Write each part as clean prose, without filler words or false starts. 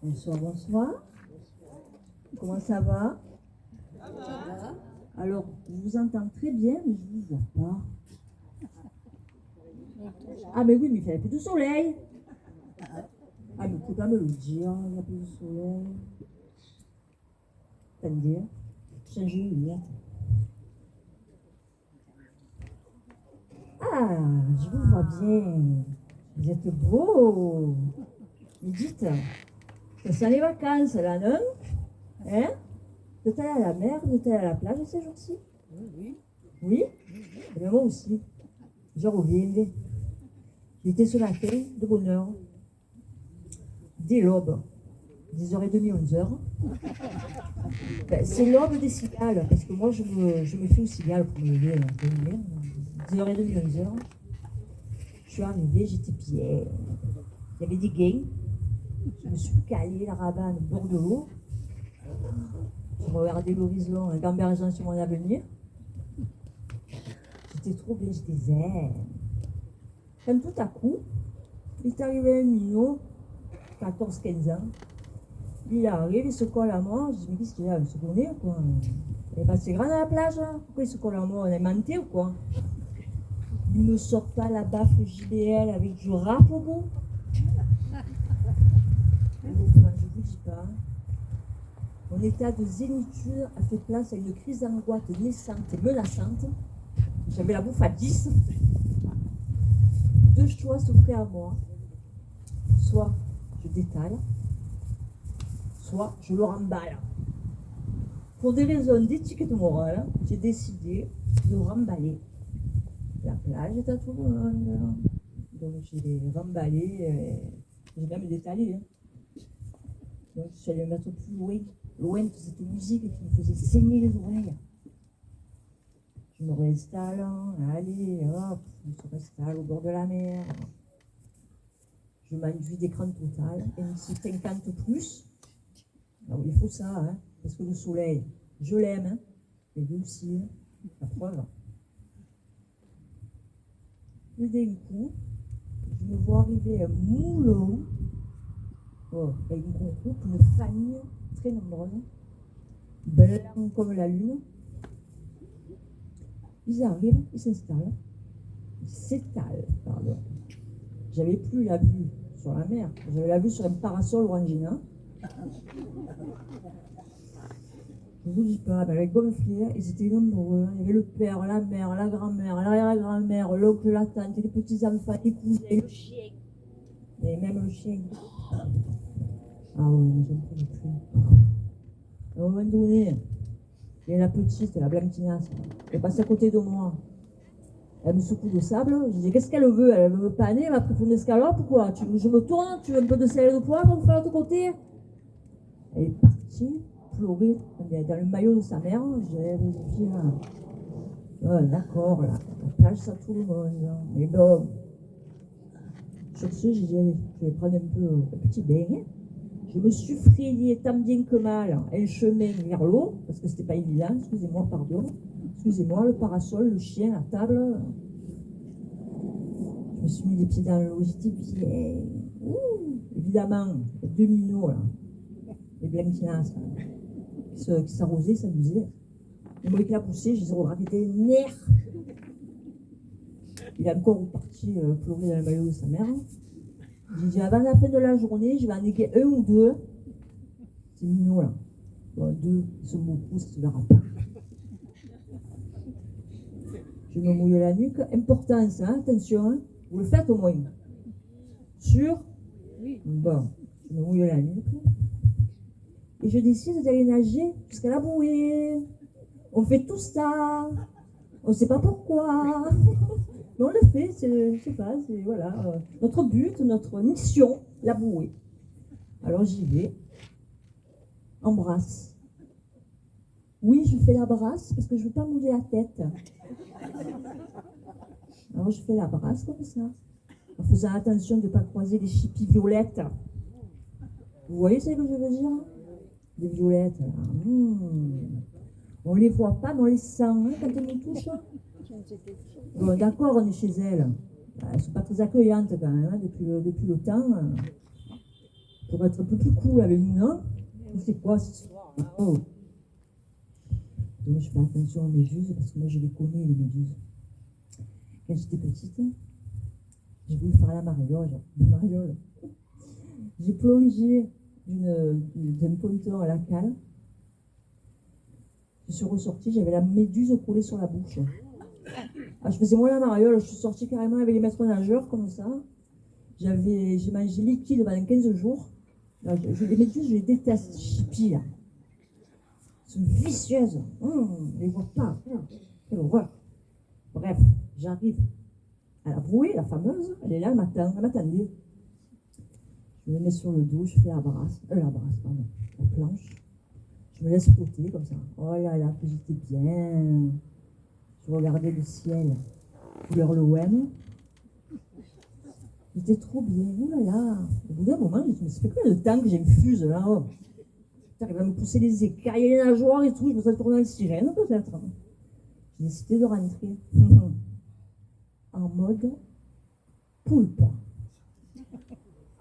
Bonsoir, bonsoir. Comment ça va? Ça va? Alors, je vous entends très bien, mais je ne vous vois pas. Ah, mais oui, mais il fait plus de soleil. Ah, mais vous pouvez pas me le dire, il n'y a plus de soleil. Attendez, changer les lunettes. Ah, je vous vois bien. Vous êtes beau. Mais dites, ça sent les vacances là, non? Hein? Vous êtes allé à la mer, vous êtes allé à la plage ces jours-ci? Oui. Oui? Eh bien, moi aussi. Je reviens. J'étais ce matin, de bonne heure, dès l'aube, 10h30, 11h. Ben, c'est l'aube des cigales, parce que moi je me fais aux cigales pour me lever. 10h30, 11h. Je suis arrivée, j'étais bien. Il y avait des gains. Je me suis calée la rabane au bord de l'eau. Je regardais l'horizon en gambergeant sur mon avenir. J'étais trop bien, j'étais zen. Quand tout à coup, il est arrivé un minot, 14-15 ans. Il arrive, il se colle à moi. Je dis, mais qu'est-ce qu'il y a? Il se connaît ou quoi? Il est passé grand à la plage, hein. Pourquoi il se colle à moi? On est menté ou quoi? Il me sort pas la baffe JBL avec du rap au bout. Enfin, je vous dis pas. Mon état de zénitude a fait place à une crise d'angoisse naissante et menaçante. J'avais la bouffe à 10. Deux choix s'offraient à moi. Soit je détale, soit je le remballe. Pour des raisons d'éthique de morale, j'ai décidé de remballer. La plage est à tout le monde. Donc j'ai remballé, j'ai même détalé. Donc je suis allée me mettre plus loin de cette musique qui me faisait saigner les oreilles. Je me réinstalle, allez, hop, je me réinstalle au bord de la mer. Je m'enduis d'écran total, MC50 plus. Alors il faut ça, hein, parce que le soleil, je l'aime, hein, et lui aussi, hein, la preuve. Et d'un coup, je me vois arriver un moulon, avec une groupe, une famille très nombreuse, blanc comme la lune. Ils arrivent, ils s'installent, ils s'étalent, pardon. J'avais plus la vue sur la mer, j'avais la vue sur un parasol orangina. Je ne vous dis pas, mais avec gonflé, ils étaient nombreux. Il y avait le père, la mère, la grand-mère, l'arrière-grand-mère, l'oncle, la tante, les petits-enfants, les cousins, le chien. Et même le chien. Ah oui, j'en pouvais plus. À un moment donné, il y a la petite, la Blanquinasse, elle passe à côté de moi. Elle me secoue de sable. Je dis, qu'est-ce qu'elle veut? Elle veut me paner, elle m'a pris pour une escalope ou quoi? Je me tourne, tu veux un peu de sel et de poivre pour faire de l'autre côté? Elle est partie pleurer dans le maillot de sa mère. J'ai dit, oh, d'accord, là, on plage ça tout le monde. Mais bon, sur ce, j'ai dit, allez, je vais prendre un peu un petit bain. Je me suis frayé tant bien que mal un chemin vers l'eau, parce que c'était pas évident, excusez-moi, pardon. Excusez-moi, le parasol, le chien, la table. Je me suis mis les pieds dans l'eau, j'étais bien. Évidemment, deux minots, là, les blanquinas, qui s'arrosaient, s'amusaient. Le mot qui a poussé, je les ai regardés des nerfs. Il est encore reparti pleurer dans le maillot de sa mère. J'ai dit, avant la fin de la journée, je vais en éguer un ou deux. C'est mignon, là. Bon, deux, ils sont beaucoup, ça se verra pas. Je me mouille la nuque. Important, ça, hein, attention, hein. Vous le faites au moins. Sûr? Oui. Bon, je me mouille la nuque. Et je décide d'aller nager jusqu'à la bouée. On fait tout ça. On ne sait pas pourquoi. Mais on le fait, je sais pas, c'est voilà, notre but, notre mission, la bouée. Alors j'y vais, en brasse. Oui, je fais la brasse parce que je ne veux pas mouiller la tête. Alors je fais la brasse comme ça, en faisant attention de ne pas croiser les chippies violettes. Vous voyez ce que je veux dire? Les violettes, là. On les voit pas, mais on les sent hein, quand elles nous touchent. Bon, d'accord, on est chez elles. Elles ne sont pas très accueillantes quand même, hein, depuis le temps. pour être un peu plus cool avec nous, non? C'est quoi cette histoire là? Oh. Donc je fais attention aux méduses parce que moi je les connais, les méduses. Quand j'étais petite, j'ai voulu faire la mariole. J'ai plongé d'un ponton à la cale. Je suis ressortie, j'avais la méduse collée sur la bouche. Ah, je faisais moi la mariole, je suis sortie carrément avec les maîtres nageurs comme ça. J'ai mangé liquide pendant 15 jours. Là, les méduses, je les déteste, chippie là. Elles sont vicieuses. Je les vois pas. Quelle horreur. Bref, j'arrive à la bouée, la fameuse. Elle est là, elle m'attendait. Je me mets sur le dos, je fais la planche. Je me laisse flotter comme ça. Oh là là, que j'étais bien. Je regardais le ciel, couleur l'OM. J'étais trop bien. Oh là là. Au bout d'un moment, je me suis dit, mais ça fait combien de temps que j'ai une fuse là-haut? Il va me pousser les écailles, les nageoires et tout. Je me serais tournée en sirène peut-être. J'ai décidé de rentrer en mode poulpe.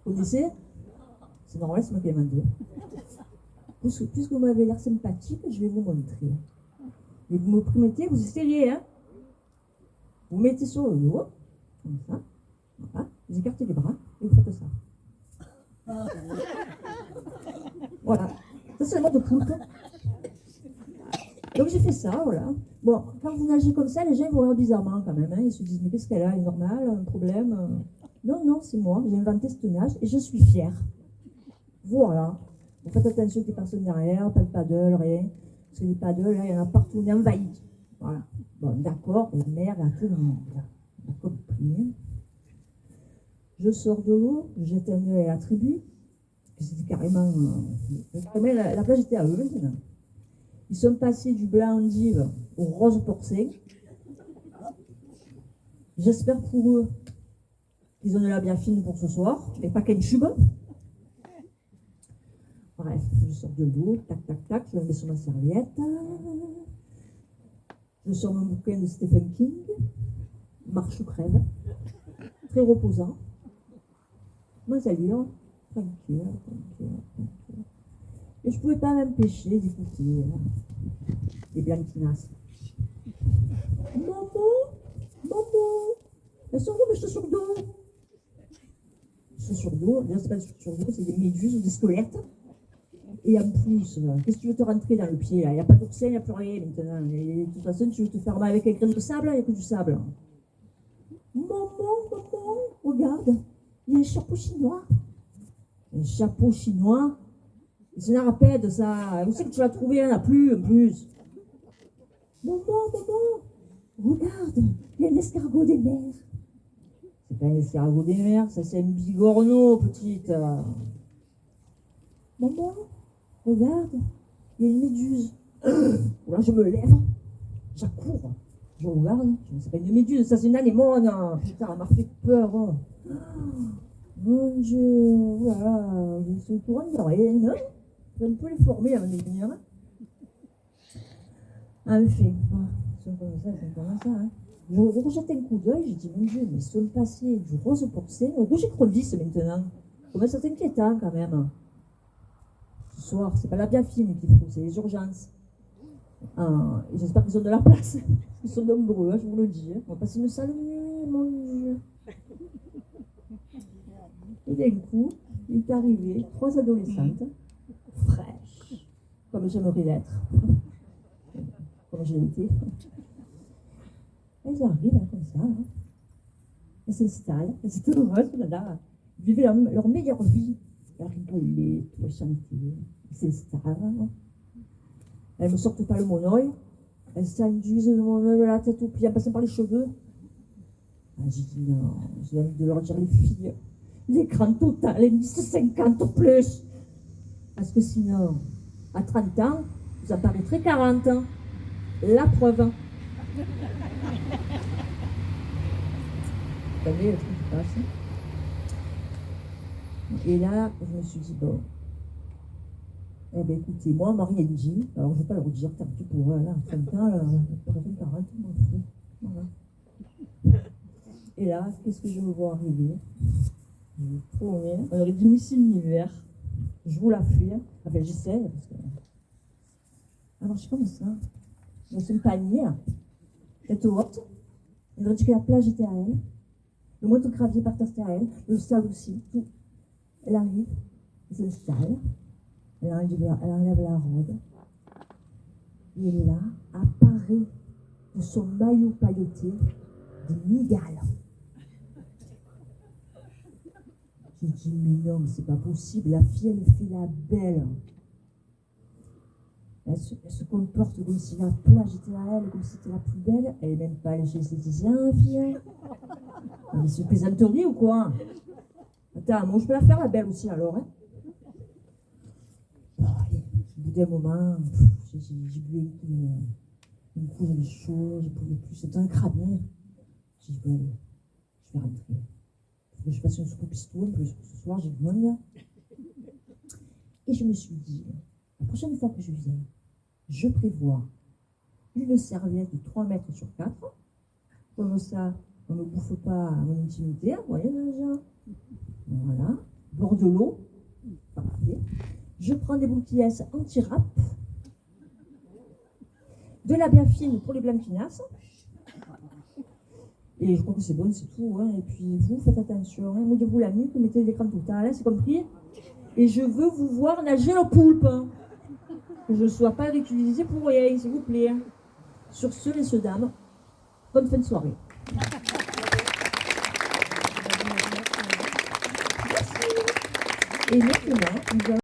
Vous connaissez? C'est normal, c'est moi qui l'ai demandé. Puisque vous m'avez l'air sympathique, je vais vous montrer. Et vous me promettez, vous essayez, hein? Vous mettez sur le dos, comme ça. Voilà. Vous écartez les bras et vous faites ça. Voilà. Ça, c'est le mode de poulpe. Donc j'ai fait ça, voilà. Bon, quand vous nagez comme ça, les gens vous regardent bizarrement quand même. Hein. Ils se disent, mais qu'est-ce qu'elle a? Elle est normale? Un problème? Non, non, c'est moi. J'ai inventé ce nage et je suis fière. Voilà. Vous faites attention qu'il n'y ait personne derrière, pas de paddle, rien. Parce que les paddles, là, il y en a partout, on est envahi. Voilà. Bon, d'accord, la mer, là, tout le monde. On a compris. Je sors de l'eau, jette un œil à la tribu. C'était carrément la plage était à eux maintenant. Ils sont passés du blanc endive au rose porcin. J'espère pour eux qu'ils ont de la bien fine pour ce soir, mais pas qu'un tube. Bref, je sors de l'eau, tac, tac, tac, je me mets sur ma serviette. Je sors mon bouquin de Stephen King, Marche ou crève, très reposant. Moi, ça lire, tranquille. Et je ne pouvais pas m'empêcher d'écouter les blanquinas. Maman, elles sont où mes chaussures d'eau? Les chaussures d'eau, bien c'est pas des chaussures d'eau, c'est des méduses ou des squelettes. Et en plus, qu'est-ce que tu veux te rentrer dans le pied là? Il n'y a pas d'oursin, il n'y a plus rien maintenant. Et de toute façon, tu veux te faire mal avec un grain de sable, il n'y a que du sable. Maman, regarde, il y a un chapeau chinois. Un chapeau chinois? C'est une rapide, ça. Où c'est que tu l'as trouvé? Il n'y en a plus, en plus. Maman, regarde, il y a un escargot des mers. C'est pas un escargot des mers, ça c'est un bigorneau, petite. Maman, regarde, il y a une méduse. Là, je me lève, j'accours, je regarde, c'est pas une méduse, ça c'est une anémone. Putain, elle m'a fait peur. Mon Dieu, voilà, je suis au courant de rien, non? Je vais un peu les former avant de venir. En fait, c'est comme ça, hein. Je rejette un coup d'œil, je dis, mon Dieu, mais ils sont passés du rose porcin au rouge écrevisse maintenant. Comment c'est inquiétant quand même. Ce soir, c'est pas la bien fine qu'il faut, c'est les urgences. Et j'espère qu'ils ont de la place. Ils sont nombreux, hein, je vous le dis. On va passer une sale nuit, mon Dieu. Et d'un coup, il est arrivé 3 adolescentes, fraîches, comme j'aimerais l'être, comme je l'ai été. Elles arrivent là, comme ça, hein. Elles s'installent, elles étaient heureuses, là, elles vivaient leur meilleure vie. Elles rigolaient, elles chantaient, elles s'installent. Elles ne me sortent pas le monoeil, elles s'induisent de mon œil de la tête aux pieds en passant par les cheveux. J'ai dit non, j'ai envie de leur dire les filles, l'écran total est 50 ou plus. Parce que sinon, à 30 ans, vous apparaîtrez 40 ans. La preuve. Vous savez, le truc qui passe. Et là, je me suis dit, bon, eh bien écoutez, moi, on m'a rien dit, alors je ne vais pas leur dire, tant pis pour eux, là, 30 ans, là, 40, je m'en fous. Voilà. Et là, qu'est-ce que je me vois arriver? Je me promets, on aurait dit Miss Univers. Je vous la fais. Enfin, j'essaie. Parce que... Alors, je suis comme ça. Dans une panier, tête haute. On dirait que la plage était à elle. Le moindre gravier par terre c'était à elle. Le sable aussi. Tout. Elle arrive. Elle s'installe. Elle enlève la robe. Et là, apparaît de son maillot pailleté des migales. J'ai dit, mais non, c'est pas possible. La fille, elle fait la belle. Elle se comporte comme si la plage était à elle, comme si c'était la plus belle. Elle n'est même pas allée chez l'esthéticien, la fille. Mais c'est une plaisanterie ou quoi? Attends, moi je peux la faire la belle aussi alors. Hein. Bon, allez, au bout d'un moment, j'ai bu une coup de chaud, je pouvais plus. C'était un crânier. J'ai dit, bon, allez, je vais rentrer. Il faut que je fasse une soupe pistou un peu ce soir, j'ai du monde. Et je me suis dit, la prochaine fois que je viens, je prévois une serviette de 3 mètres sur 4. Comme ça, on ne bouffe pas à mon intimité, vous voyez déjà. Voilà. Bord de l'eau. Parfait. Je prends des bouquillesses anti-rap. De la biafine pour les blanquinasses. Et je crois que c'est bon, c'est tout. Hein. Et puis vous, faites attention. Hein. Mouillez-vous la nuque, mettez l'écran total, hein, c'est compris. Et je veux vous voir nager le poulpe. Hein. Que je ne sois pas utilisé pour rien, s'il vous plaît. Hein. Sur ce, messieurs, dames, bonne fin de soirée. Merci. Et maintenant, nous allons...